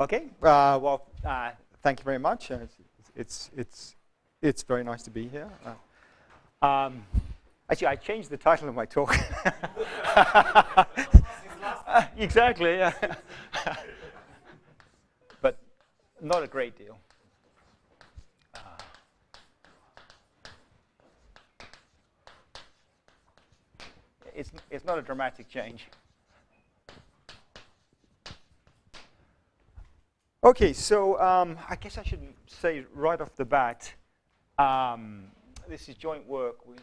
Okay. Thank you very much. It's very nice to be here. Actually, I changed the title of my talk. Exactly. Yeah. But not a great deal. It's not a dramatic change. Okay, so I guess I should say right off the bat, this is joint work with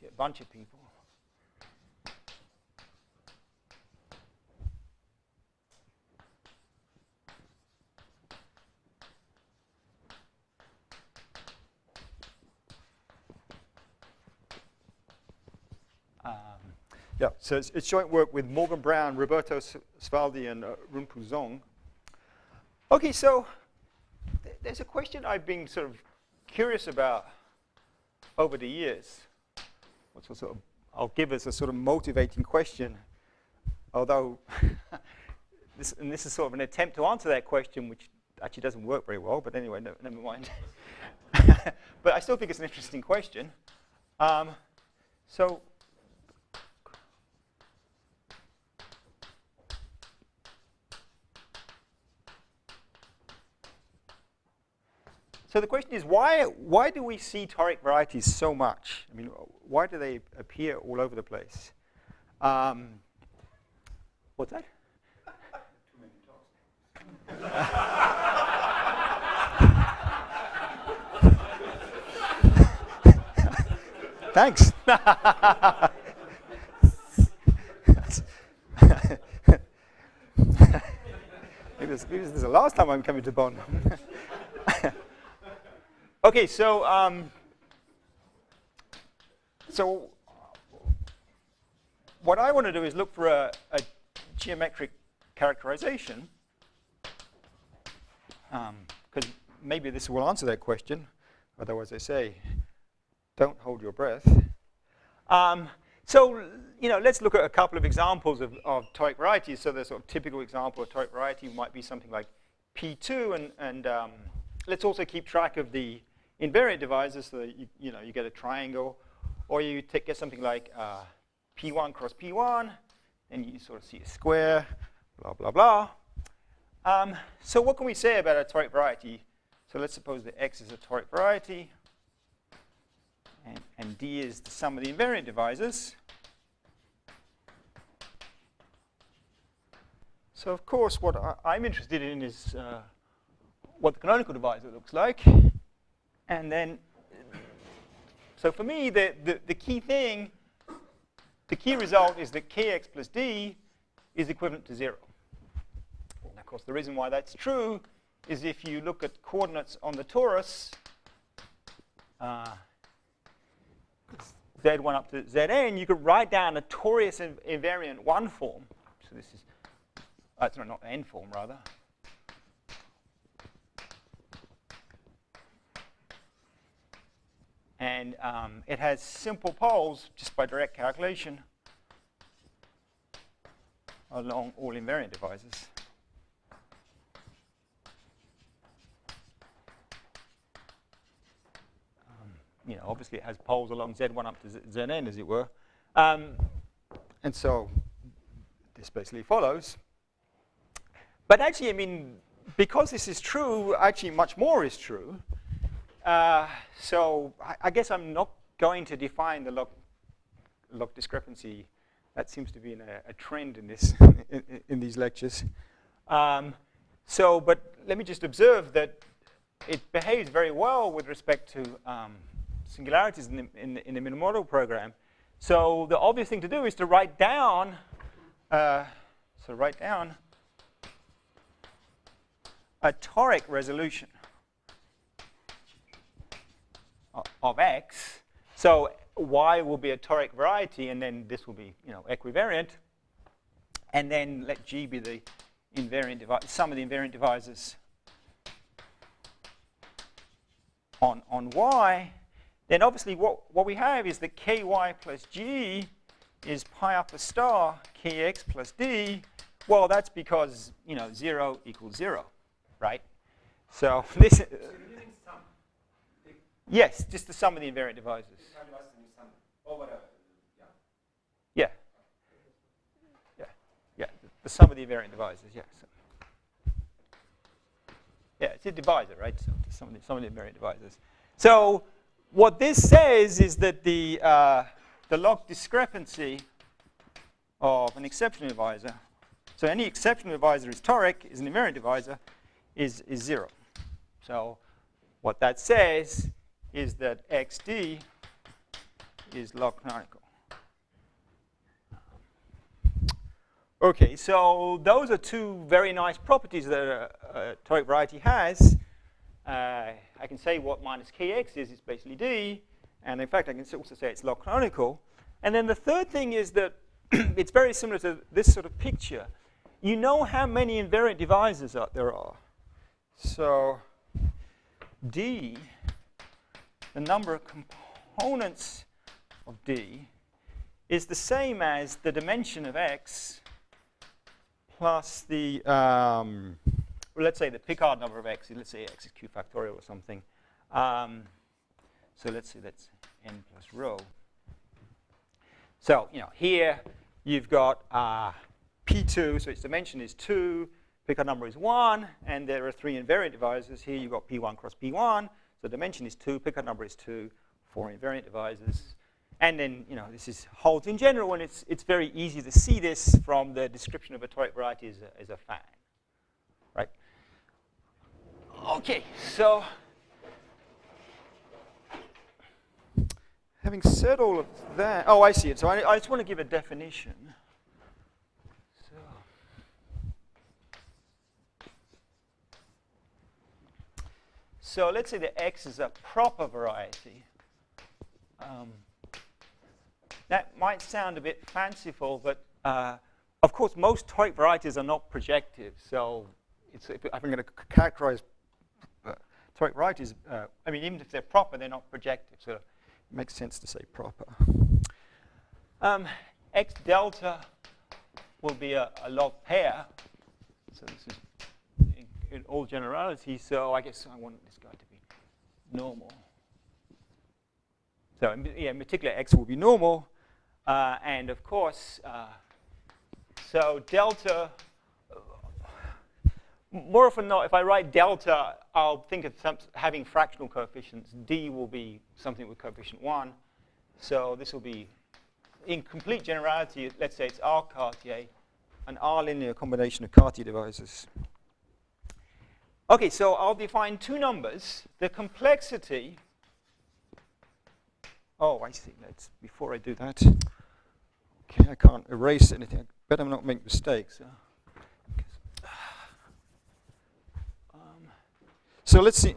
a bunch of people. Yeah, so it's joint work with Morgan Brown, Roberto Svaldi, and Runpu Zong. Okay, so there's a question I've been sort of curious about over the years. I'll give as a sort of motivating question, although this is sort of an attempt to answer that question, which actually doesn't work very well, but anyway, never mind. But I still think it's an interesting question. So the question is, why do we see toric varieties so much? I mean, why do they appear all over the place? What's that? Too many talks. Thanks. Maybe this is the last time I'm coming to Bonn. Okay, so what I want to do is look for a geometric characterization, because maybe this will answer that question. Otherwise, I say, don't hold your breath. So let's look at a couple of examples of toric varieties. So the sort of typical example of toric variety might be something like P2, and let's also keep track of the invariant divisors, so that you get a triangle, or you get something like P1 cross P1, and you sort of see a square, blah, blah, blah. So what can we say about a toric variety? So let's suppose that X is a toric variety, and D is the sum of the invariant divisors. So of course, what I'm interested in is what the canonical divisor looks like. And then, so for me, the key thing, the key result is that kx plus d is equivalent to 0. And of course, the reason why that's true is if you look at coordinates on the torus, z1 up to zn, you could write down a torus invariant 1 form. So this is, sorry, not n form, rather. And it has simple poles, just by direct calculation, along all invariant divisors. Obviously it has poles along Z1 up to Zn, as it were. And so this basically follows. But actually, I mean, because this is true, actually much more is true. So I guess I'm not going to define the log discrepancy. That seems to be a trend in this in these lectures. But let me just observe that it behaves very well with respect to singularities in the minimal model program. So the obvious thing to do is to write down. Write down a toric resolution of X. So Y will be a toric variety, and then this will be, equivariant. And then let G be the invariant sum of the invariant divisors on Y. Then obviously what we have is that KY plus G is pi upper star kx plus d. Well, that's because 0 equals 0, right? So this. So you're using sum. Yes, just the sum of the invariant divisors. Or whatever. Yeah. Yeah. The sum of the invariant divisors. Yeah. So. Yeah, it's a divisor, right? So the sum of the invariant divisors. So what this says is that the log discrepancy of an exceptional divisor, so any exceptional divisor is toric, is an invariant divisor, is 0. So what that says is that xd is log canonical. Okay, so those are two very nice properties that a toric variety has. I can say what minus kx is. It's basically d. And in fact, I can also say it's log canonical. And then the third thing is that it's very similar to this sort of picture. You know how many invariant divisors there are. So d, the number of components of d, is the same as the dimension of x plus the, well, let's say the Picard number of x. Let's say x is q factorial or something. So let's say that's n plus rho. So here you've got p2, so its dimension is 2, Picard number is 1, and there are 3 invariant divisors. Here you've got p1 cross p1, so dimension is 2, Picard number is 2, 4 invariant divisors. And then, this holds in general, and it's very easy to see this from the description of a toric variety as a fan, right? Okay, so having said all of that, oh, I see it. So I just want to give a definition. So let's say that x is a proper variety. That might sound a bit fanciful, but of course, most toric varieties are not projective. So if I'm going to characterize toric varieties, I mean, even if they're proper, they're not projective. So it makes sense to say proper. X delta will be a log pair. So this is in all generality. So I guess I want this guy to be normal. So in particular, x will be normal. And of course, so delta, more often than not, if I write delta, I'll think of having fractional coefficients. D will be something with coefficient 1. So this will be, in complete generality, let's say it's R Cartier, an R linear combination of Cartier divisors. Okay, so I'll define two numbers. The complexity, oh, I see. Before I do that, okay, I can't erase anything. I better not make mistakes. So let's see,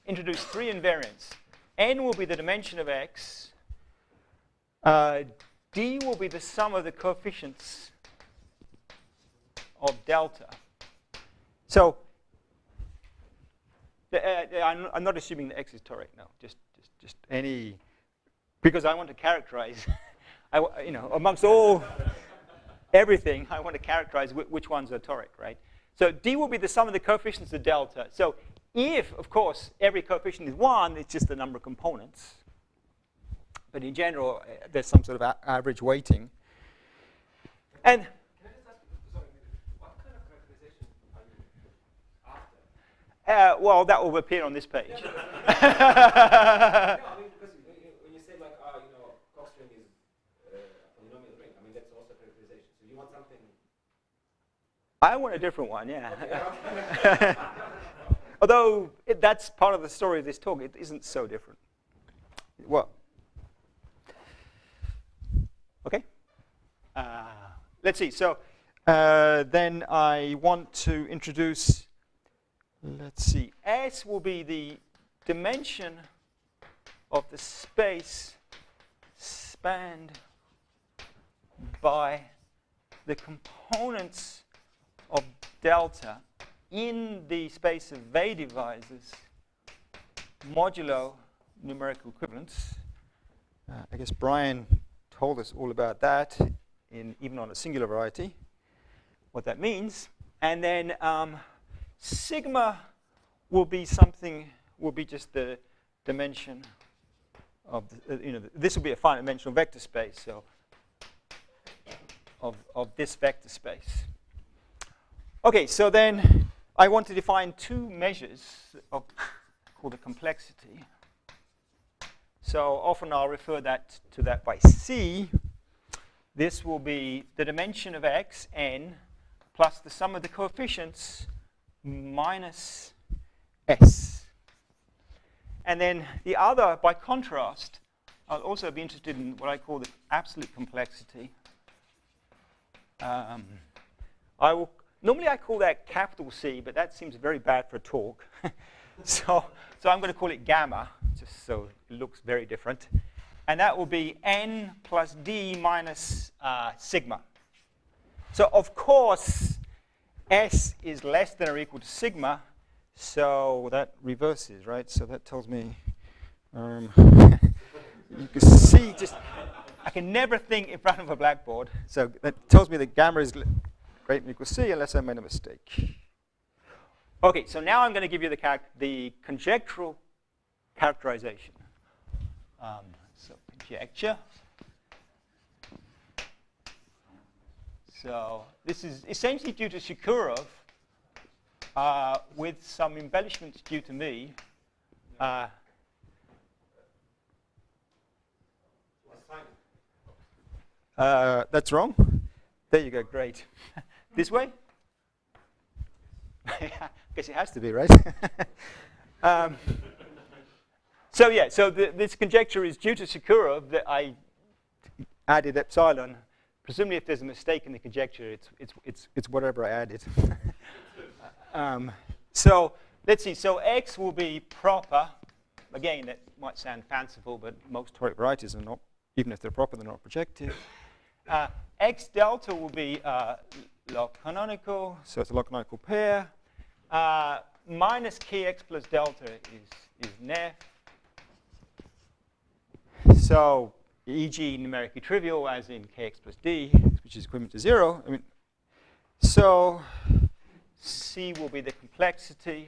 introduce 3 invariants. N will be the dimension of x. D will be the sum of the coefficients of delta. So I'm not assuming that x is toric. No, just any, because I want to characterize. Amongst everything, I want to characterize which ones are toric, right? So D will be the sum of the coefficients of delta. So if, of course, every coefficient is 1, it's just the number of components. But in general, there's some sort of average weighting. And Can I just ask, sorry, what kind of characterization are you after? well, that will appear on this page. No, I mean, because when you say like, Cox string is a polynomial ring, I mean, that's also characterization. So you want something. I want a different one, yeah. Although that's part of the story of this talk, it isn't so different. Well, okay. Let's see. So then I want to introduce, let's see, S will be the dimension of the space spanned by the components of delta in the space of V divisors modulo numerical equivalence. I guess Brian told us all about that, even on a singular variety, what that means. And then sigma will be just the dimension of, this will be a finite dimensional vector space, so of this vector space. Okay, so then I want to define two measures called the complexity. So often I'll refer to that by C. This will be the dimension of x, n, plus the sum of the coefficients minus s. And then the other, by contrast, I'll also be interested in what I call the absolute complexity. Normally I call that capital C, but that seems very bad for a talk. so I'm going to call it gamma, just so it looks very different. And that will be n plus d minus sigma. So of course, s is less than or equal to sigma, so that reverses, right? So that tells me, you can see, I can never think in front of a blackboard. So that tells me that gamma is greater than or equal to c, unless I made a mistake. Okay, so now I'm going to give you the conjectural characterization. So conjecture. So this is essentially due to Shkurov, with some embellishments due to me. That's wrong. There you go, great. This way? I guess it has to be, right? So yeah, so this conjecture is due to Shkurov that I added epsilon. Presumably, if there's a mistake in the conjecture, it's whatever I added. So let's see. So x will be proper. Again, that might sound fanciful, but most toric varieties are not. Even if they're proper, they're not projective. X delta will be log canonical, so it's a log canonical pair. Minus kx plus delta is nef. So e.g. numerically trivial, as in kx plus d, which is equivalent to 0. So C will be the complexity,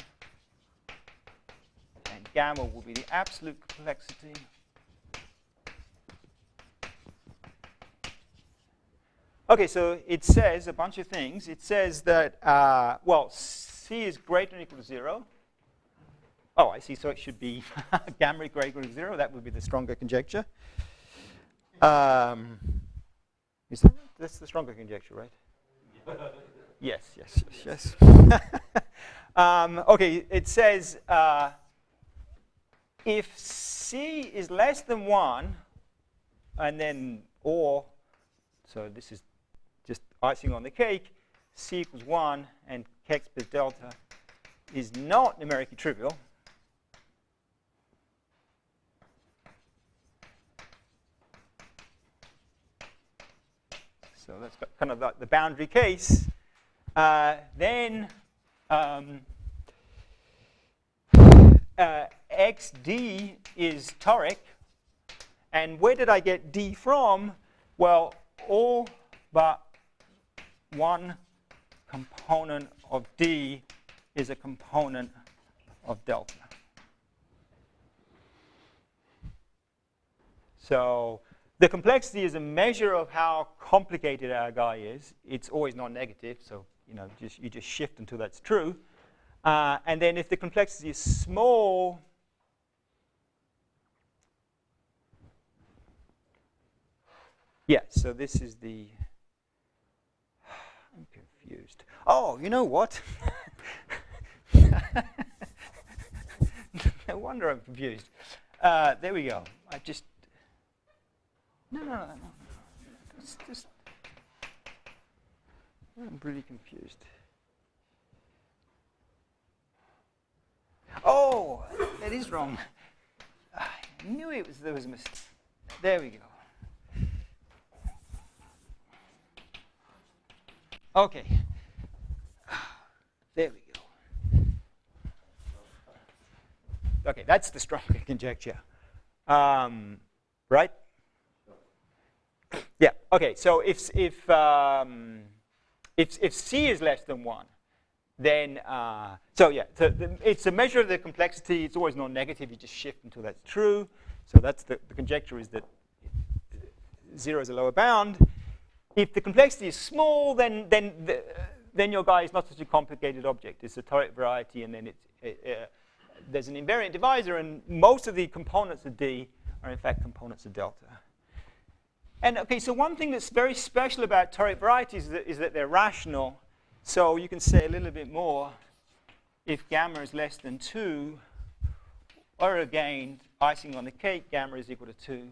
and gamma will be the absolute complexity. Okay, so it says a bunch of things. It says that, well, C is greater than or equal to 0. Oh, I see, so it should be gamma greater than or equal to 0. That would be the stronger conjecture. Is that right? That's the stronger conjecture, right? Yes. Okay, it says if C is less than 1, and then or, so this is just icing on the cake, C equals 1 and kx plus delta is not numerically trivial. So that's kind of like the boundary case. Then xd is toric. And where did I get d from? Well, all but one component of d is a component of delta. So the complexity is a measure of how complicated our guy is. It's always non-negative, so you just shift until that's true. And then if the complexity is small, yeah, so this is the, I'm confused. Oh, you know what? No wonder I'm confused. There we go. I just, no. It's just, I'm really confused. Oh, that is wrong. I knew there was a mistake. There we go. Okay. There we go. Okay, that's the stronger conjecture. Right? Yeah. Okay. So if C is less than 1, then it's a measure of the complexity. It's always non-negative. You just shift until that's true. So that's the conjecture is that 0 is a lower bound. If the complexity is small, then your guy is not such a complicated object. It's a toric variety, and then there's an invariant divisor, and most of the components of D are in fact components of delta. And okay, so one thing that's very special about toric varieties is that they're rational. So you can say a little bit more. If gamma is less than 2, or again, icing on the cake, gamma is equal to 2,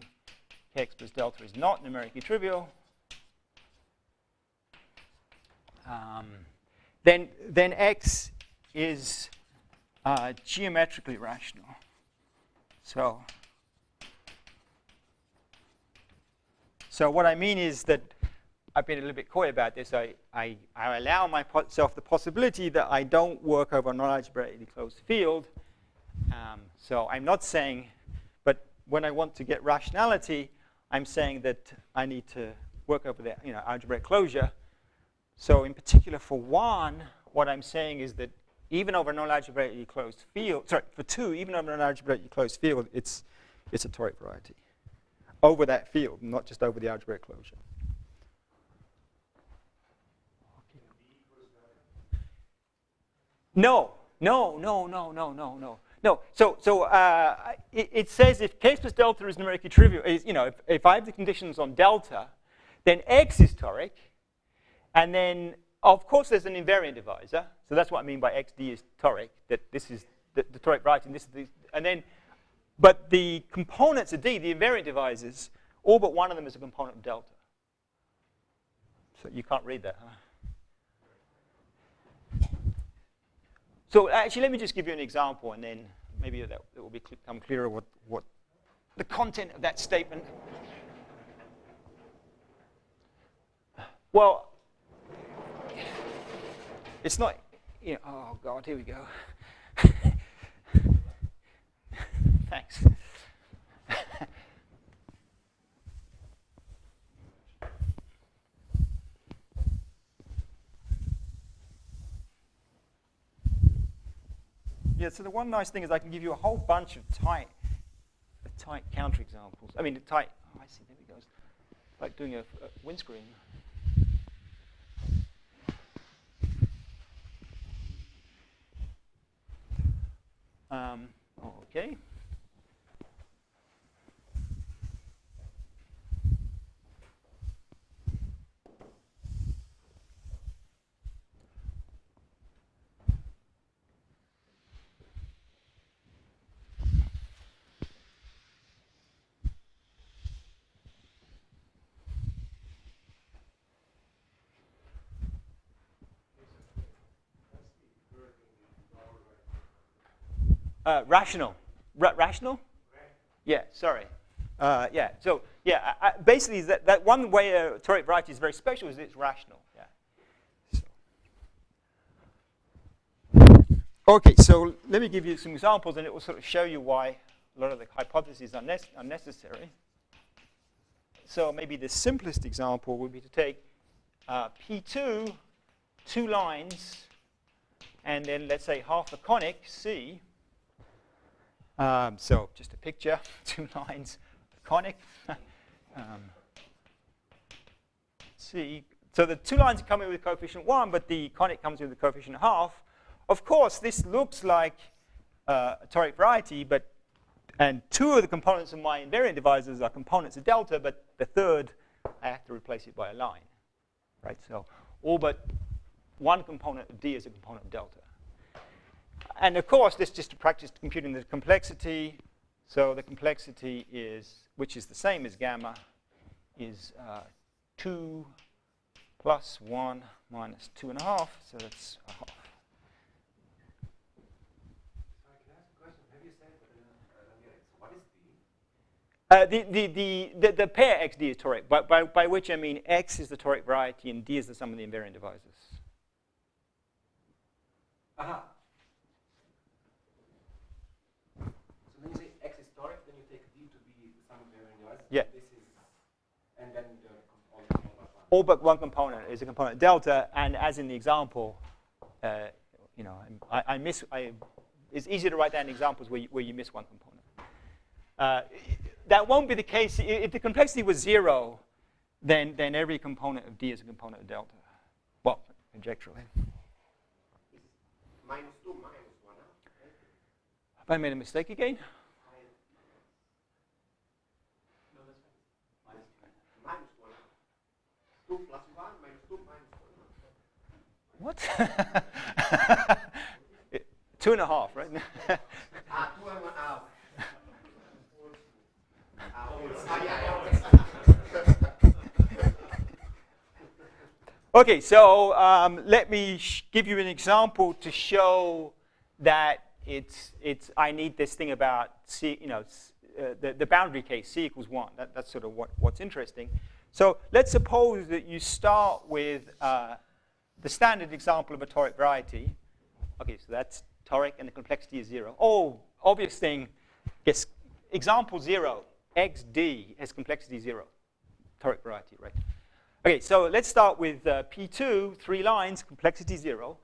kx plus delta is not numerically trivial, then x is geometrically rational. So what I mean is that I've been a little bit coy about this. I allow myself the possibility that I don't work over a non-algebraically closed field. So I'm not saying, but when I want to get rationality, I'm saying that I need to work over the algebraic closure. So in particular for 1, what I'm saying is that even over a non-algebraically closed field, sorry, for 2, even over a non-algebraically closed field, it's a toric variety. Over that field, not just over the algebraic closure. No. So it says if kx plus delta is numerically trivial, if I have the conditions on delta, then x is toric, and then of course there's an invariant divisor. So that's what I mean by xd is toric. That this is the toric variety, and this is and then, but the components of D, the invariant divisors, all but one of them is a component of delta. So you can't read that, huh? So actually, let me just give you an example, and then maybe it will become clearer what the content of that statement. Well, it's not, oh God, here we go. Thanks. Yeah, so the one nice thing is I can give you a whole bunch of tight counterexamples. I mean, I see, there we go. It's like doing a windscreen. Okay. Rational. Rational? Yeah, sorry. Yeah, so yeah, basically that one way a toric variety is very special is it's rational. Yeah. So. Okay, so let me give you some examples, and it will sort of show you why a lot of the hypotheses are unnecessary. So maybe the simplest example would be to take P2, 2 lines, and then let's say half a conic, C. So just a picture, 2 lines, conic. C. So the 2 lines are coming with coefficient 1, but the conic comes with the coefficient half. Of course, this looks like a toric variety, and 2 of the components of my invariant divisors are components of delta, but the third, I have to replace it by a line, right? So all but one component of D is a component of delta. And of course, this is just a practice computing the complexity. So the complexity is, which is the same as gamma, is 2 plus 1 minus 2.5. So that's a half. Sorry, can I ask a question? Have you said what is D? The pair xd is toric, by which I mean x is the toric variety and D is the sum of the invariant divisors. Aha. When you say x is toric, then you take D to be the sum of the invariant divisors. Yeah. This is, and then the all but one component is a component delta, and as in the example, you know, it's easier to write down examples where you miss one component. That won't be the case if the complexity was 0. Then every component of D is a component of delta. Well, conjecturally. -2 -1. Have I made a mistake again? No, that's fine. -1. 2 plus 1 minus 2 minus 1. What? 2.5, right? 2.5. Okay, so let me give you an example to show that I need this thing about C, you know, the boundary case, C equals 1. That's sort of what's interesting. So let's suppose that you start with the standard example of a toric variety. Okay, so that's toric and the complexity is 0. Oh, obvious thing, yes, example 0, xd has complexity 0, toric variety, right? Okay, so let's start with P2, 3 lines, complexity 0.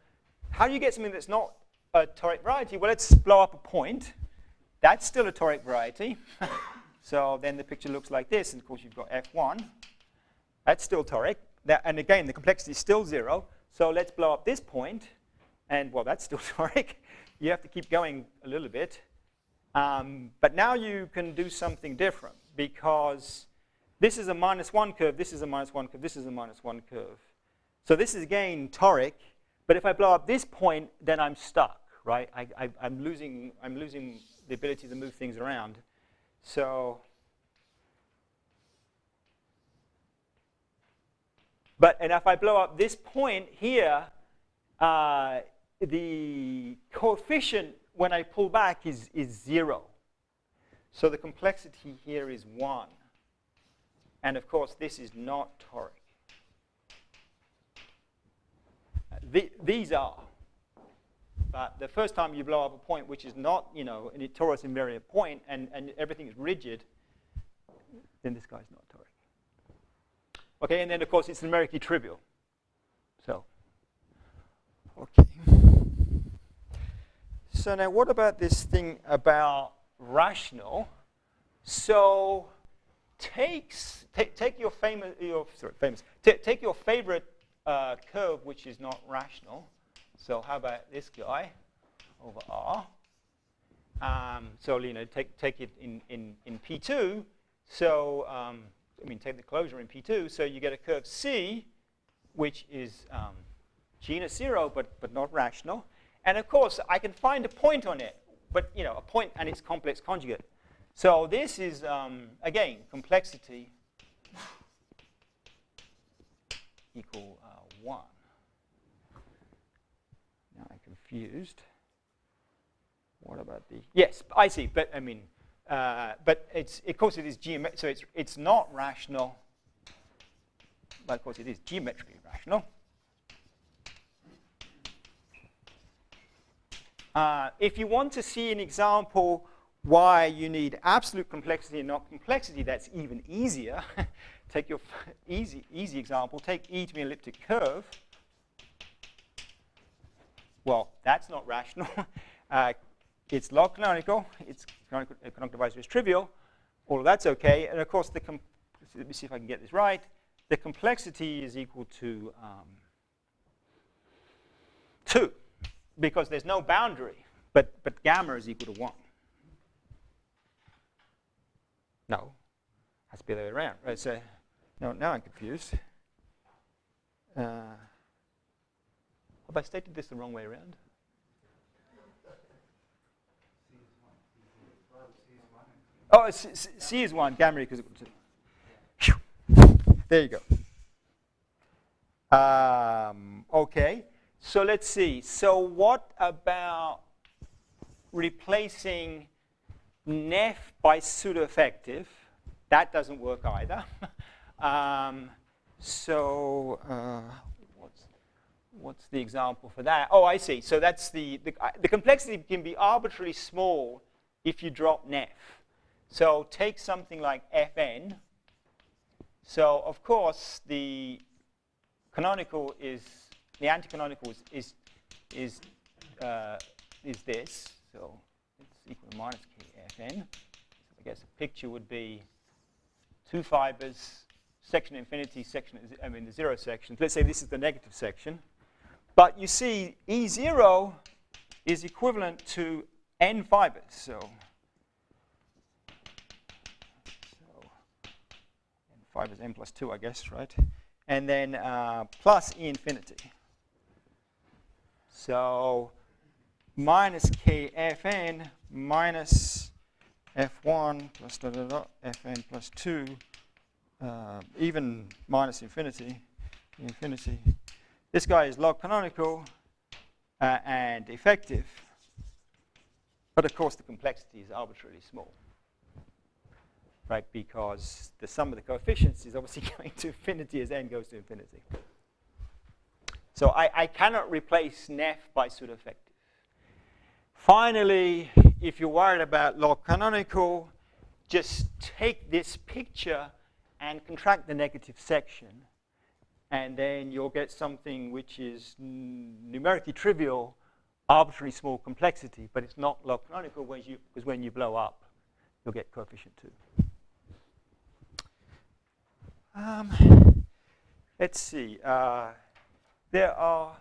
How do you get something that's not a toric variety? Well, let's blow up a point. That's still a toric variety. So then the picture looks like this, and of course you've got F1. That's still toric. And again, the complexity is still 0. So let's blow up this point, and well, that's still toric. You have to keep going a little bit. But now you can do something different, because this is a -1 curve, this is a -1 curve, this is a -1 curve. So this is again toric, but if I blow up this point, then I'm stuck, right? I'm losing the ability to move things around. So, and if I blow up this point here, the coefficient when I pull back is 0. So the complexity here is 1. And of course, this is not toric. These are. But the first time you blow up a point which is not, you know, a torus invariant point, and everything is rigid, then this guy's not toric. Okay, and then of course it's numerically trivial. So, okay. So now what about this thing about rational? So take your take your favorite curve which is not rational. So how about this guy over R? So you know, take it in P2. So I mean, take the closure in P2. So you get a curve C, which is genus 0, but not rational. And of course, I can find a point on it, but you know, a point and its complex conjugate. So this is again complexity equal 1. Now I'm confused. What about the? Yes, I see. But I mean, but of course it is geometric. So it's not rational, but of course it is geometrically rational. If you want to see an example why you need absolute complexity and not complexity, that's even easier. Take your easy example. Take E to be an elliptic curve. Well, that's not rational. It's log canonical. Its canonical divisor is trivial. All of that's okay. And of course, let me see if I can get this right. The complexity is equal to 2. Because there's no boundary, but gamma is equal to 1. No, has to be the other way around. Right? So, no, now I'm confused. Have I stated this the wrong way around? Oh, C is 1, gamma equals equal to 2. There you go. Okay. So let's see. So what about replacing Nef by pseudo-effective? That doesn't work either. What's the example for that? Oh, I see. So that's the complexity can be arbitrarily small if you drop Nef. So take something like Fn. So of course the canonical is, the anti-canonical is this, so it's equal to minus kfn. So I guess the picture would be 2 fibers, section infinity, the zero section. Let's say this is the negative section. But you see, E0 is equivalent to n fibers. So n fibers, n plus 2, I guess, right? And then plus E infinity. So minus kfn minus f1 plus fn plus 2, even minus infinity. This guy is log canonical and effective. But of course, the complexity is arbitrarily small, right? Because the sum of the coefficients is obviously going to infinity as n goes to infinity. So I cannot replace nef by pseudo-effective. Finally, if you're worried about log canonical, just take this picture and contract the negative section, and then you'll get something which is numerically trivial, arbitrarily small complexity, but it's not log canonical because when you blow up, you'll get coefficient 2. Let's see. There are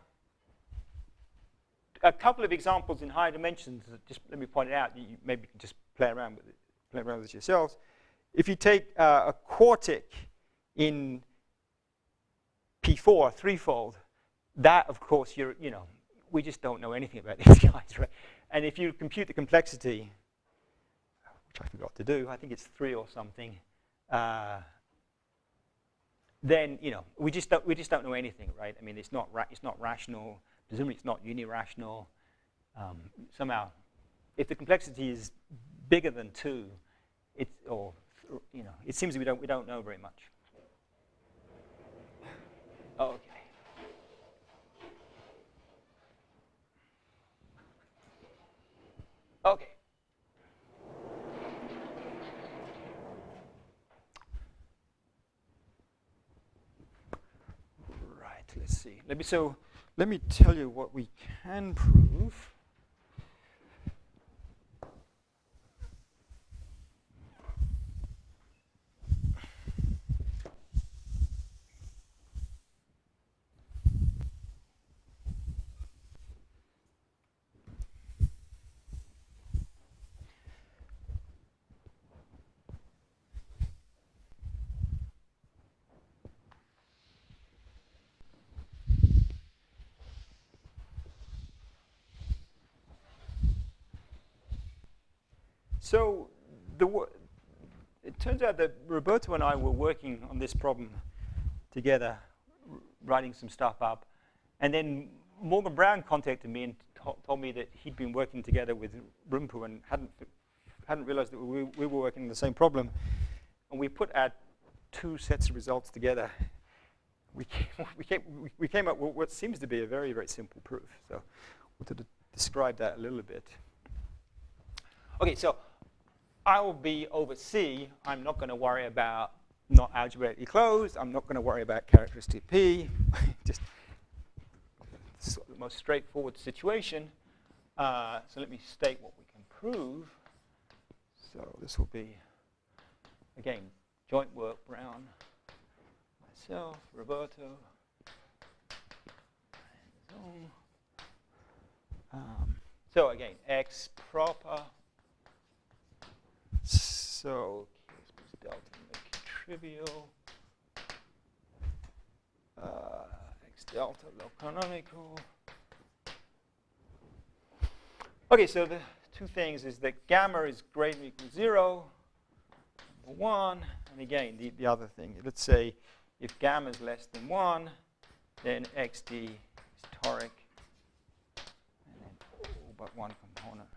a couple of examples in higher dimensions. Just let me point it out. You maybe can just play around with it yourselves. If you take a quartic in P4, threefold, that of course we just don't know anything about these guys, right? And if you compute the complexity, which I forgot to do, I think it's 3 or something, then we just don't know anything, right? I mean, it's not rational. Presumably, it's not unirational. Somehow, if the complexity is bigger than 2, it seems we don't know very much. Okay. Okay. Right. Let's see. Let me tell you what we can prove. So it turns out that Roberto and I were working on this problem together, writing some stuff up. And then Morgan Brown contacted me and told me that he'd been working together with Runpu and hadn't realized that we were working on the same problem. And we put our 2 sets of results together. We came up with what seems to be a very, very simple proof. So I wanted to describe that a little bit. Okay, so I will be over C. I'm not going to worry about not algebraically closed. I'm not going to worry about characteristic P. Just sort of the most straightforward situation. So let me state what we can prove. So this will be, again, joint work, Brown, myself, Roberto, and Zong. So again, X proper. So delta make it trivial. X delta log canonical. Okay, so the 2 things is that gamma is greater than or equal to 0, number 1. And again, the other thing, let's say if gamma is less than 1, then xd is toric, and then all but one component.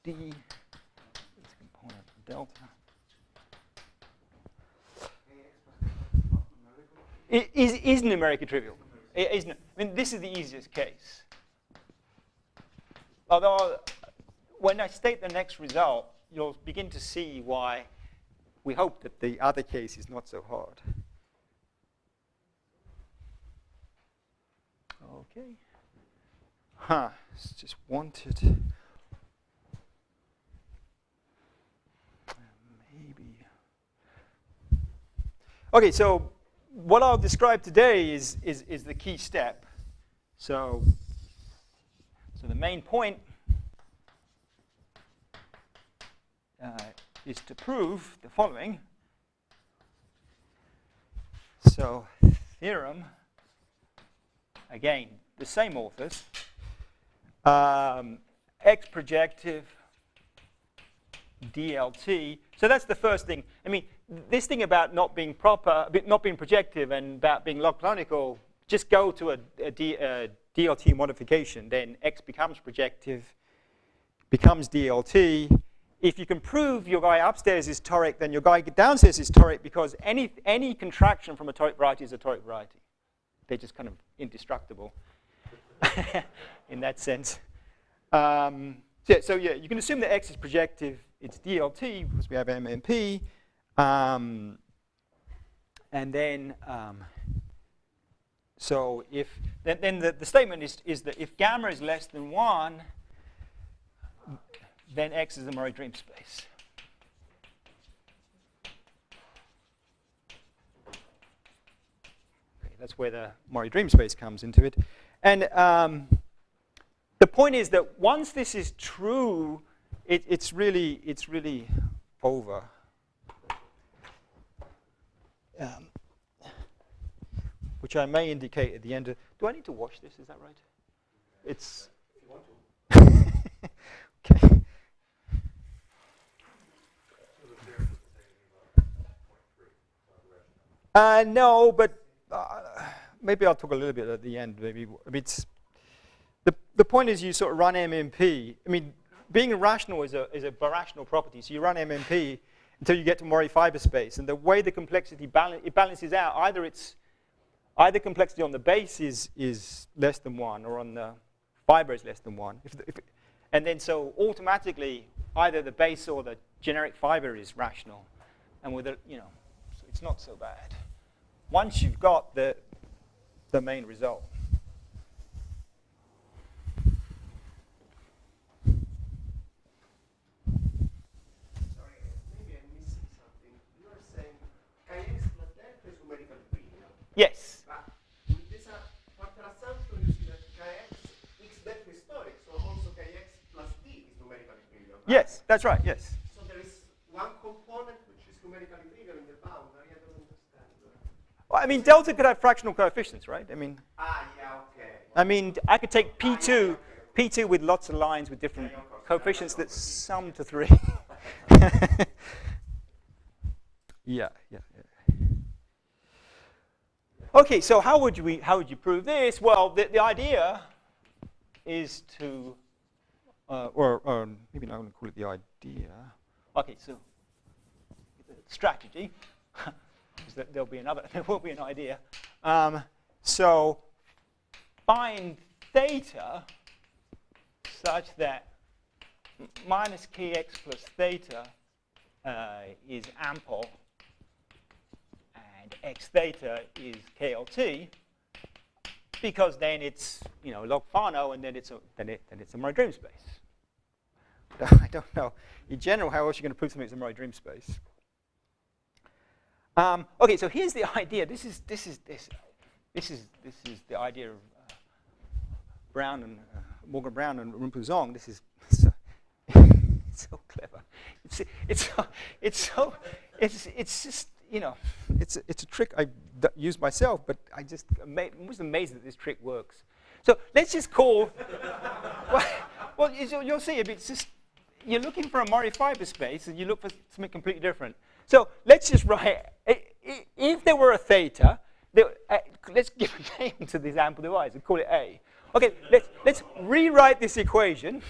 D is component of delta. It is numerically trivial. I mean, this is the easiest case. Although, when I state the next result, you'll begin to see why we hope that the other case is not so hard. Okay. It's just wanted. Maybe. Okay, so what I'll describe today is the key step. So the main point is to prove the following. So theorem, again, the same authors. X projective DLT. So that's the first thing. I mean, this thing about not being proper, not being projective, and about being log canonical, just go to a DLT modification. Then X becomes projective, becomes DLT. If you can prove your guy upstairs is toric, then your guy downstairs is toric, because any contraction from a toric variety is a toric variety. They're just kind of indestructible in that sense. So yeah, you can assume that X is projective. It's DLT because we have MMP. And then, so if then the statement is that if gamma is less than 1, then X is a Murray dream space. Okay, that's where the Murray dream space comes into it. And the point is that once this is true, it's really over. Which I may indicate at the end of. Do I need to wash this? Is that right? It's. If you want to. Okay. No, but maybe I'll talk a little bit at the end. Maybe I mean, the point is you sort of run MMP. I mean, being rational is a birational property. So you run MMP until you get to Murray fiber space, and the way the complexity balances out, either complexity on the base is less than 1, or on the fiber is less than 1. And then so automatically either the base or the generic fiber is rational, and with it, so it's not so bad once you've got the main result. Yes. But with this partial assumption, you see that Kx, x delta is toric, so also Kx plus d is numerically trivial. Right? Yes, that's right, yes. So there is one component which is numerically trivial in the boundary. I don't understand. Well, I mean, delta could have fractional coefficients, right? I mean, yeah, okay. I mean, I could take P2, P2 with lots of lines with different coefficients that sum to 3. Yeah. Okay, so how would you prove this? Well, the idea is to, or maybe not going to call it the idea. Okay, so the strategy is that there will be an idea. So find theta such that minus kx plus theta is ample, and x theta is KLT, because then it's log Fano, and then it's a Murray dream space. I don't know in general how else you're going to prove something is a Murray dream space. Okay, so here's the idea. This is the idea of Brown and Morgan Brown and Runpu Zong. This is so clever. It's just it's a trick I use myself, but I was amazed that this trick works. So let's just call. well, you'll see. It's just you're looking for a Murray fiber space, and you look for something completely different. So let's just write. If there were a theta, let's give a name to this ample device and call it A. Okay, let's rewrite this equation.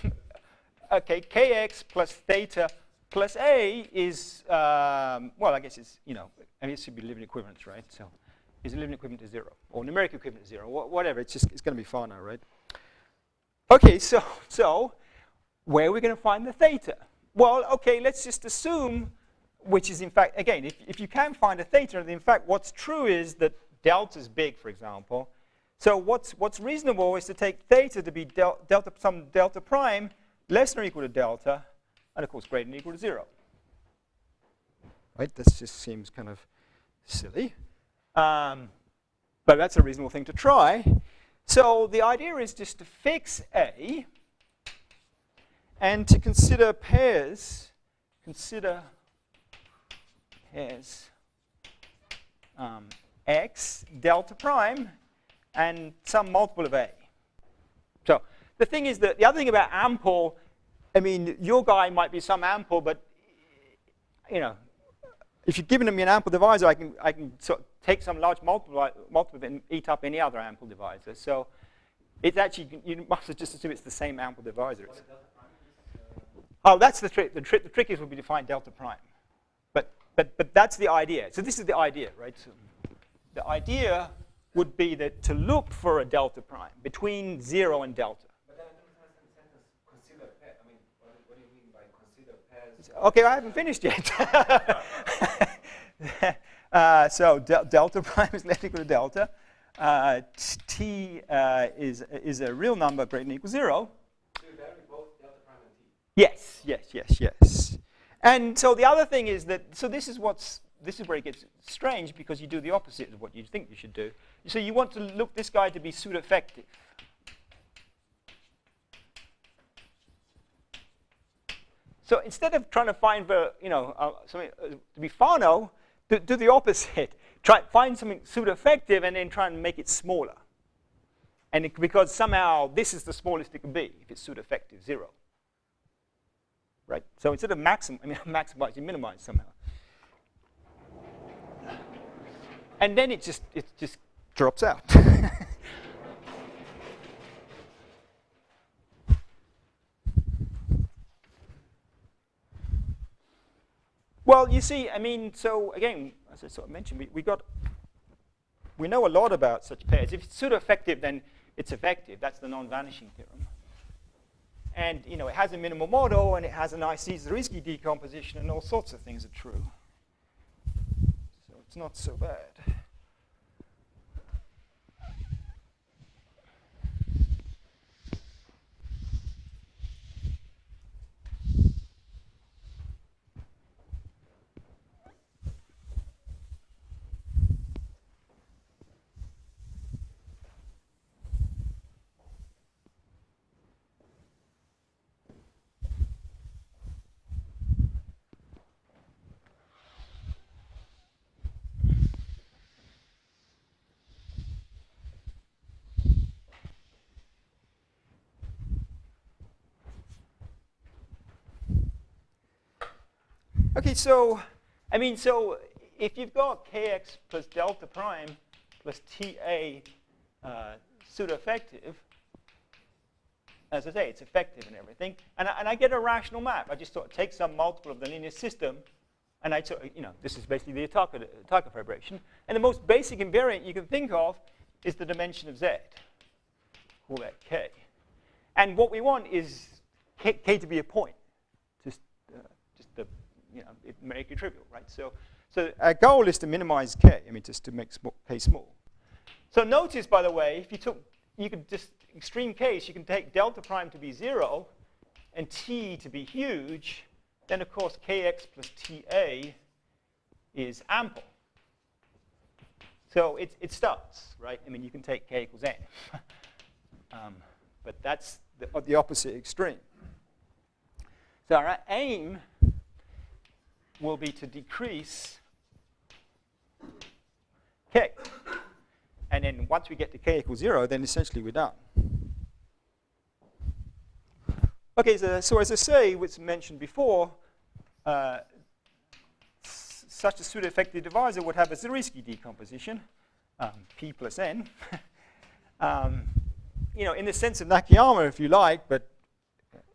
Okay, kx plus theta plus A is, well, I guess it's, it should be living equivalence, right? So is living equivalent to 0, or numeric equivalent to 0, whatever. It's going to be far now, right? Okay, so where are we going to find the theta? Well, okay, let's just assume which is in fact, again, if you can find a theta, in fact what's true is that delta is big, for example. So what's reasonable is to take theta to be some delta prime less than or equal to delta, and of course greater than or equal to 0. Right? This just seems kind of silly. But that's a reasonable thing to try. So the idea is just to fix A and to consider pairs. X delta prime and some multiple of A. So the thing is that the other thing about ample, I mean, your guy might be some ample, but you know, if you're giving me an ample divisor, I can sort of take some large multiple and eat up any other ample divisor. So it's actually, you must just assume it's the same ample divisor. Oh, that's the trick. The trick is would be to find delta prime. But that's the idea. So this is the idea, right? So the idea would be that to look for a delta prime between 0 and delta. But then I don't understand the sentence, consider pairs. I mean, what do you mean by consider pairs? Okay, I haven't finished yet. So delta prime is less equal to delta. T is a real number greater than or equal to 0. So you vary both delta prime and T? Yes, yes, yes, yes. And so the other thing is that, so this is where it gets strange, because you do the opposite of what you think you should do. So you want to look this guy to be pseudo-effective. So instead of trying to find something to be Fano, do the opposite. Find something pseudo-effective and then try and make it smaller. And because somehow this is the smallest it can be if it's pseudo-effective, 0. Right? So instead of maximize, you minimize somehow. And then it just drops out. Well, you see, I mean, so again, as I sort of mentioned, we know a lot about such pairs. If it's pseudo-effective, then it's effective. That's the non-vanishing theorem. And you know, it has a minimal model, and it has a nice Zariski decomposition, and all sorts of things are true. So it's not so bad. Okay, so, I mean, so if you've got kx plus delta prime plus ta pseudo-effective, as I say, it's effective and everything, and I get a rational map. I just sort of take some multiple of the linear system, and I sort of, you know, this is basically the Ataka vibration. And the most basic invariant you can think of is the dimension of z. Call that k. And what we want is k to be a point. Just the, you know, it make it trivial, right? So our goal is to minimize k. I mean, just to make k small. So notice, by the way, if you could just extreme case, you can take delta prime to be 0 and t to be huge. Then of course kx plus ta is ample. So it starts, right? I mean, you can take k equals n. But that's the opposite extreme. So our aim will be to decrease k. And then once we get to k equals 0, then essentially we're done. Okay, so as I say, what's mentioned before, such a pseudo-effective divisor would have a Zariski decomposition, p plus n. You know, in the sense of Nakayama, if you like, but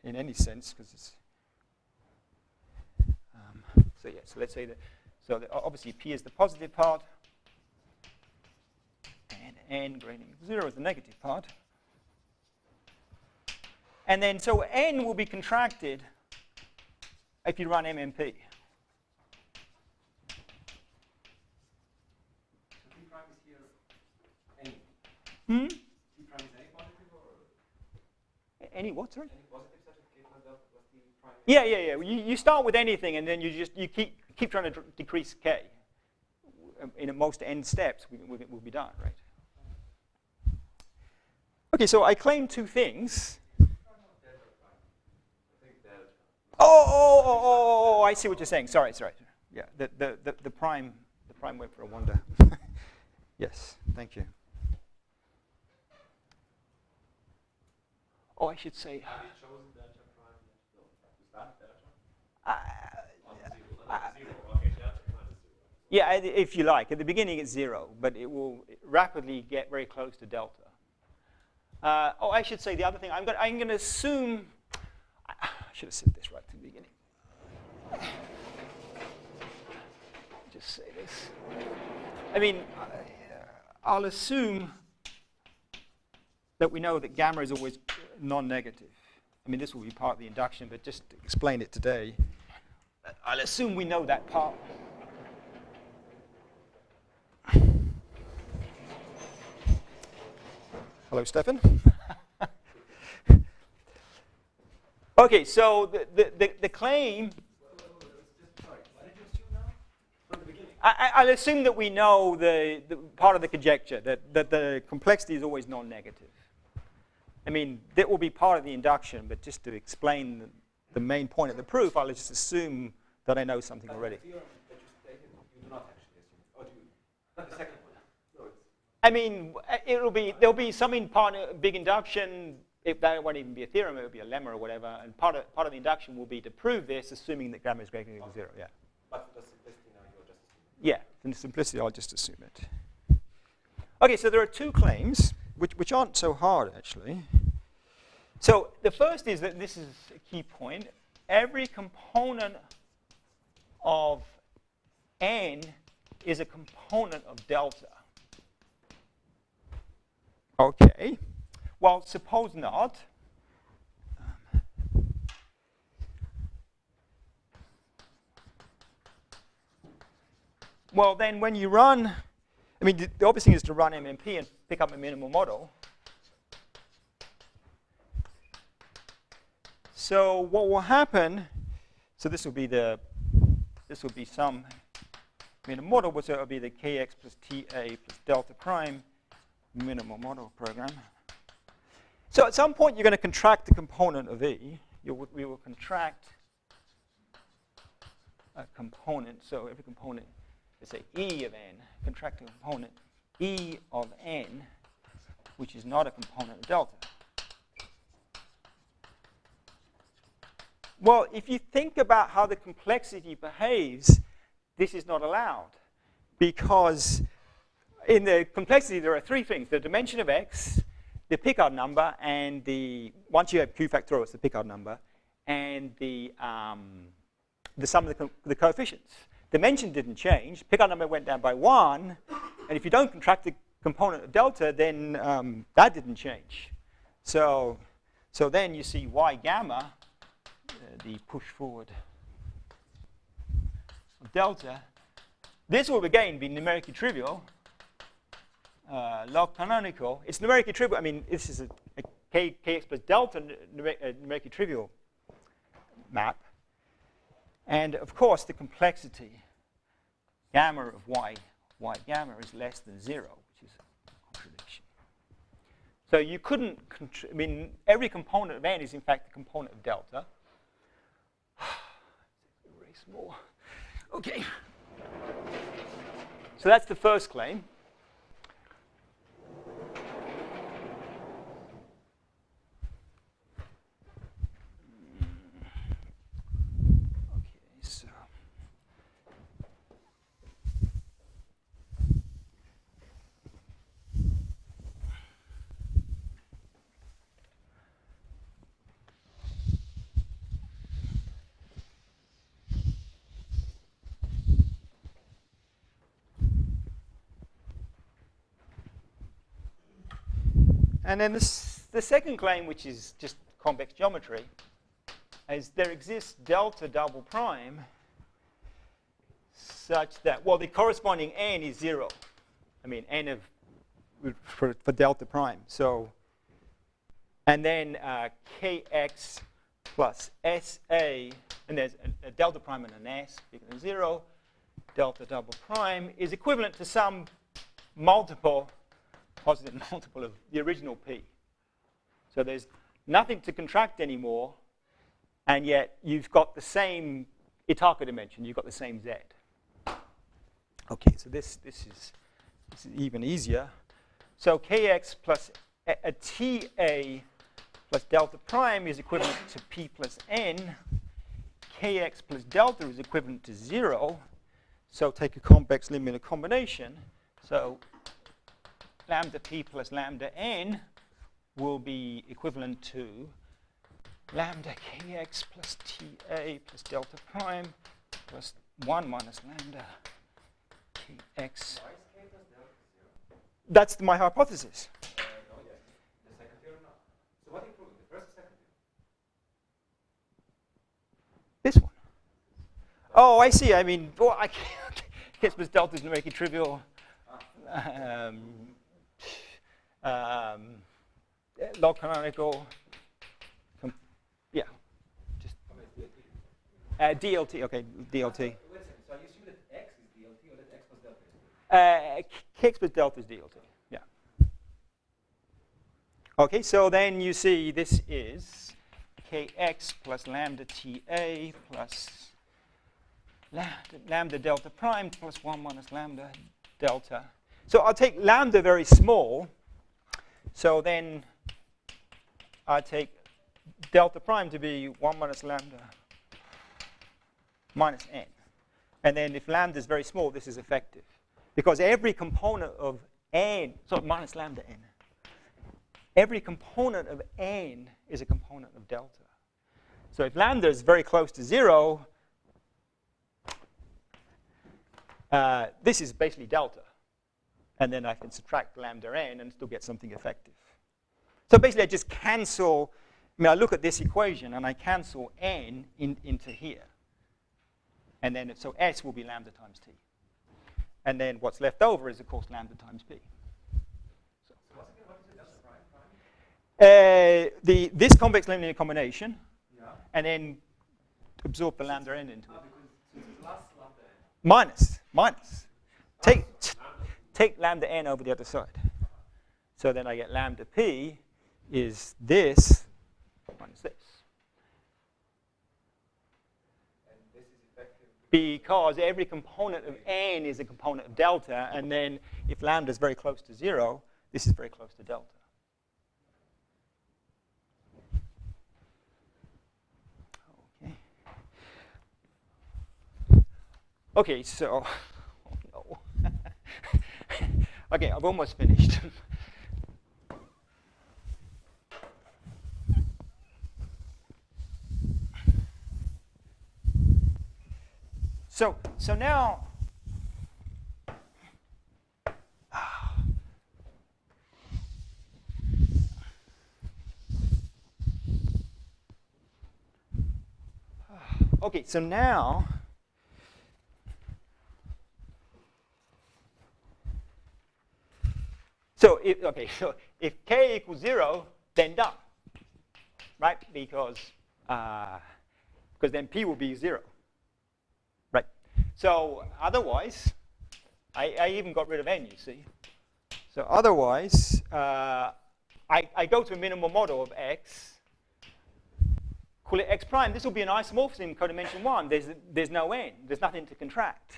in any sense, because it's. So yeah, so let's say that. So obviously, p is the positive part, and n greater than 0 is the negative part. And then, so n will be contracted if you run MMP. Hmm? T prime is any positive or Any what, sorry? any positive such as K plus delta plus T prime? Yeah. You start with anything, and then you keep trying to decrease k. In most end steps, we'll be done, right? Okay, so I claim two things. Oh, I see what you're saying. Sorry. Yeah, the prime went for a wander. Yes, thank you. Oh, I should say. Have you chosen delta prime? You start delta? Zero. Okay, delta prime is zero. Yeah, if you like. At the beginning, it's 0, but it will rapidly get very close to delta. I should say the other thing. I'm going to assume. I should have said this right from the beginning. Just say this. I mean, I'll assume that we know that gamma is always non-negative. I mean, this will be part of the induction, but just to explain it today, I'll assume we know that part. Hello, Stefan. Okay, so the claim. Sorry, what did you assume now? From the beginning. I'll assume that we know the part of the conjecture that the complexity is always non-negative. I mean, that will be part of the induction, but just to explain the main point of the proof, I'll just assume that I know something already. The theorem that you stated, you do not actually assume. Or do you? Not the second one. No, it's I mean, there'll be something part of big induction. If that won't even be a theorem, it will be a lemma or whatever. And part of the induction will be to prove this, assuming that gamma is greater than or equal to 0. Yeah. but for the simplicity now you're just assuming. Yeah. In the simplicity, I'll just assume it. Okay. So there are two claims, which aren't so hard actually. So the first is that this is a key point. Every component of n is a component of delta. Okay. Well, suppose not. Well, then when you run, I mean, the obvious thing is to run MMP and pick up a minimal model. So what will happen, so this will be some minimal model, so it will be the kx plus ta plus delta prime minimal model program. So at some point, you're going to contract the component of E. We will contract a component. So every component, let's say E of n, contract a component E of n, which is not a component of delta. Well, if you think about how the complexity behaves, this is not allowed. Because in the complexity, there are three things: the dimension of x, the Picard number, and once you have q factorial, it's the Picard number, and the sum of the coefficients. Dimension didn't change. Picard number went down by 1, and if you don't contract the component of delta, then that didn't change. So then you see y gamma, the push forward of delta. This will again be numerically trivial. Log canonical. It's numerically trivial. I mean, this is a kx plus delta numerically trivial map. And of course, the complexity gamma of y gamma is less than 0, which is a contradiction. So you couldn't, I mean, every component of n is in fact the component of delta. Erase more. Okay. So that's the first claim. And then the second claim, which is just convex geometry, is there exists delta double prime such that, well, the corresponding n is 0. I mean, n of for delta prime. So, and then kx plus sa, and there's a delta prime and an s bigger than 0, delta double prime is equivalent to some multiple, positive multiple of the original p. So there's nothing to contract anymore, and yet you've got the same Itaka dimension, you've got the same z. Okay, so this is even easier. So kx plus a ta plus delta prime is equivalent to p plus n. Kx plus delta is equivalent to 0. So take a convex linear combination. So lambda p plus lambda n will be equivalent to lambda kx plus ta plus delta prime plus 1 minus lambda kx. That's my hypothesis. No, yes. The second theorem, no. So what are you proving? The first or second theorem? This one. Oh, I see. I mean, well, I guess with delta is numerically trivial. Log canonical. Yeah. Just DLT. Okay, DLT. Wait a second. So you assume that x is DLT or that x plus delta is DLT? Kx plus delta is DLT. Yeah. Okay, so then you see this is kx plus lambda ta plus lambda delta prime plus 1 minus lambda delta. So I'll take lambda very small. So then I take delta prime to be 1 minus lambda minus n. And then if lambda is very small, this is effective. Because every component of n, so minus lambda n, every component of n is a component of delta. So if lambda is very close to 0, this is basically delta. And then I can subtract lambda n and still get something effective. So basically I just cancel, I look at this equation and I cancel n into here. And then so s will be lambda times t. And then what's left over is, of course, lambda times p. So What is delta prime? this convex linear combination, Yeah. and then absorb the lambda n into it. Because it's plus lambda n. Minus. Take lambda n over the other side. So then I get lambda p is this minus this. And this is effective. Because every component of n is a component of delta, and then if lambda is very close to 0, this is very close to delta. Okay. Okay, so, oh no. Okay, I've almost finished. So now, okay, so now, so if k equals 0, then done, right? Because then p will be 0. So otherwise, I even got rid of n, you see. So otherwise, I go to a minimal model of x, call it x prime. This will be an isomorphism in codimension 1. There's no n. There's nothing to contract.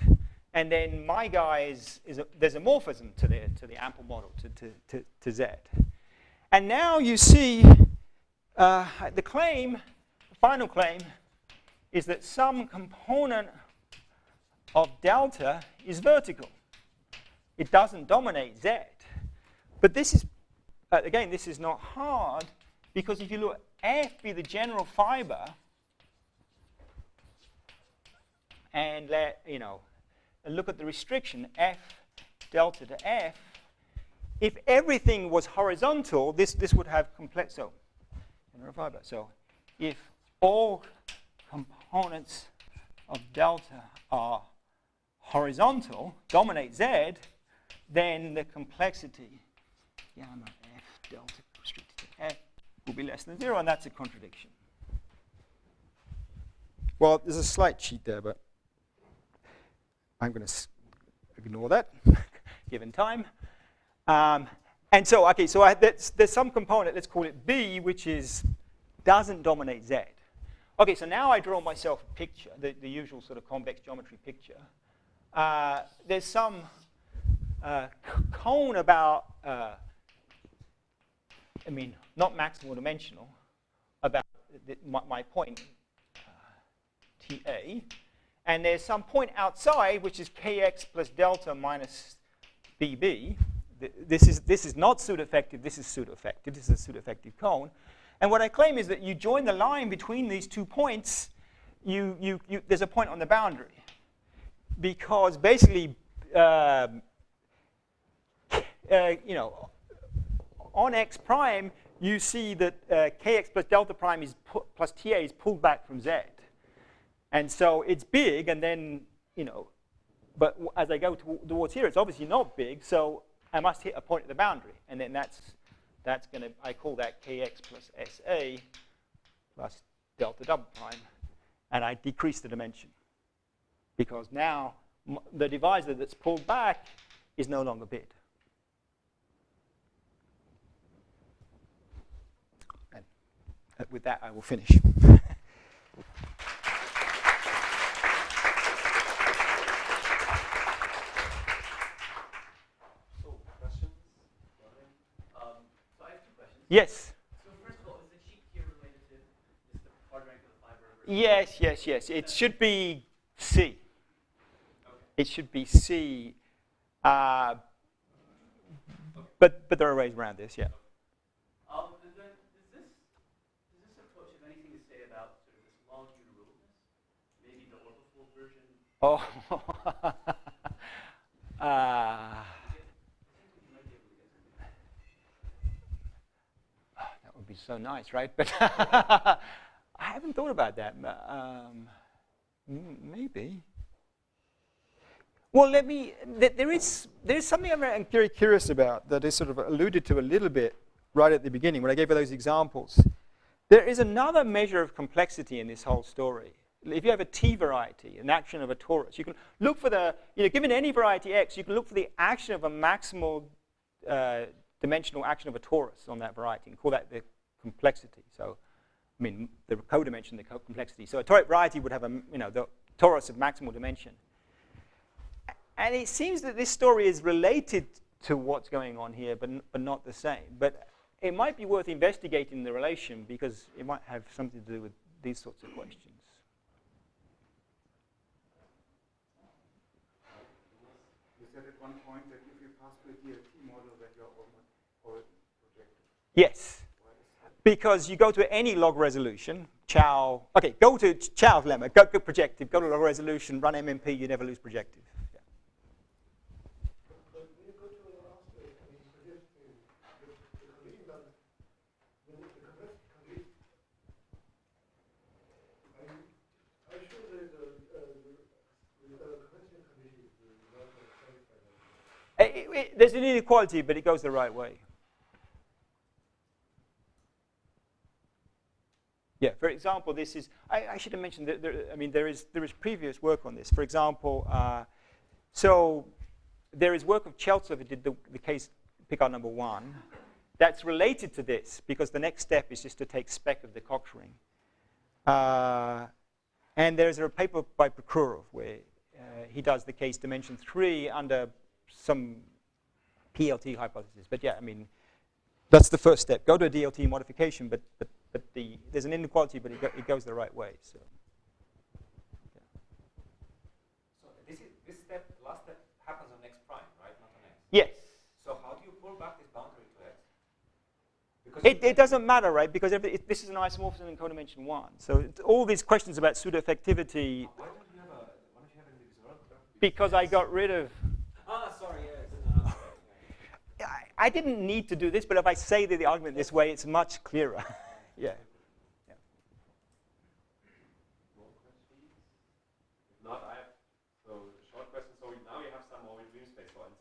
And then my guy there's a morphism to the ample model, to z. And now you see the final claim, is that some component of delta is vertical. It doesn't dominate z. But this is, again, this is not hard, because if you look at f be the general fiber, and look at the restriction f delta to f, if everything was horizontal, this would have complex, so general fiber. So if all components of delta are horizontal, dominate z, then the complexity gamma f delta restricted to f will be less than 0, and that's a contradiction. Well, there's a slight cheat there, but I'm going to ignore that, given time. And so, okay, so there's some component, let's call it B, which doesn't dominate Z. Okay, so now I draw myself a picture, the usual sort of convex geometry picture. There's some cone about, I mean, not maximal dimensional, about my point, TA. And there's some point outside, which is kx plus delta minus bb. This is not pseudo-effective, this is pseudo-effective. This is a pseudo-effective cone. And what I claim is that you join the line between these 2 points, there's a point on the boundary. Because basically, you know, on x prime, you see that kx plus delta prime plus ta is pulled back from z. And so it's big, and then, you know, but as I go towards here, it's obviously not big, so I must hit a point at the boundary. And then that's going to, I call that kx plus sa plus delta double prime. And I decrease the dimension. Because now the divisor that's pulled back is no longer big. And with that, I will finish. Yes. So first of all, is the cheat here related to the quadrant of the fiber? Yes, yes, yes. It should be C. Okay. It should be C. But there are ways around this, yeah. And then does this approach have anything to say about sort of this log unirootedness? Maybe the orbifold version? Oh. That would be so nice, right? But I haven't thought about that. Maybe. Well, there is something I'm very curious about that is sort of alluded to a little bit right at the beginning when I gave you those examples. There is another measure of complexity in this whole story. If you have a T variety, an action of a torus, you can look for the, given any variety X, you can look for the action of a maximal dimensional action of a torus on that variety and call that the complexity. So, I mean, the codimension, the complexity. So a toric variety would have the torus of maximal dimension. And it seems that this story is related to what's going on here, but not the same. But it might be worth investigating the relation because it might have something to do with these sorts of questions. You said at one point that if you pass to a DLT model that you're already projected. Yes. Because you go to any log resolution, Chow, okay, go to Chow's lemma, go projective, go to log resolution, run MMP, you never lose projective. Yeah. But when you go to an aspect, I mean, projective, the condition doesn't, when the complexity condition, I'm sure that the complexity condition is not going to satisfy that. There's an inequality, but it goes the right way. Yeah, for example, this is, I should have mentioned that there is previous work on this. For example, so there is work of Cheltzer who did the case Picard number 1 that's related to this because the next step is just to take spec of the Cox ring. And there's a paper by Prokurov where he does the case dimension 3 under some PLT hypothesis. But yeah, I mean, that's the first step. Go to a DLT modification, but there's an inequality, but it goes the right way. So, So this last step happens on x prime, right? Not on x. yes, So how do you pull back this boundary to x? Because it doesn't matter, right? Because this is an isomorphism in codimension 1. So all these questions about pseudo-effectivity. Why don't you have an inexorable? Because I got rid of. Sorry, yeah. I didn't need to do this, but if I say the argument this way, it's much clearer. Yeah. More questions? If not, I have short question. So now you have some more dream space. So at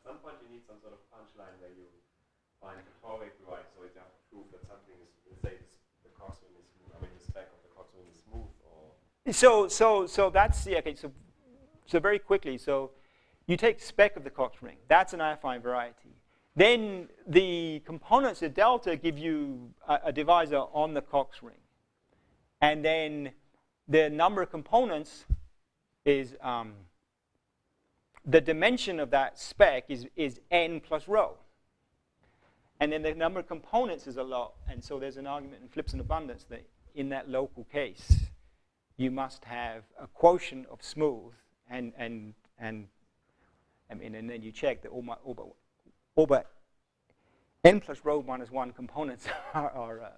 some point you need some sort of punchline where you find the Toric variety, so you have to prove that something is, let's say, the coxswain is smooth. I mean, the spec of the coxswain is smooth, or So that's the okay. So very quickly, so you take spec of the Cox ring. That's an affine variety. Then the components, the delta, give you a divisor on the Cox ring, and then the number of components is the dimension of that spec is n plus rho. And then the number of components is a lot. And so there's an argument in flips and abundance that in that local case, you must have a quotient of smooth and then you check that all but n plus rho minus 1 components are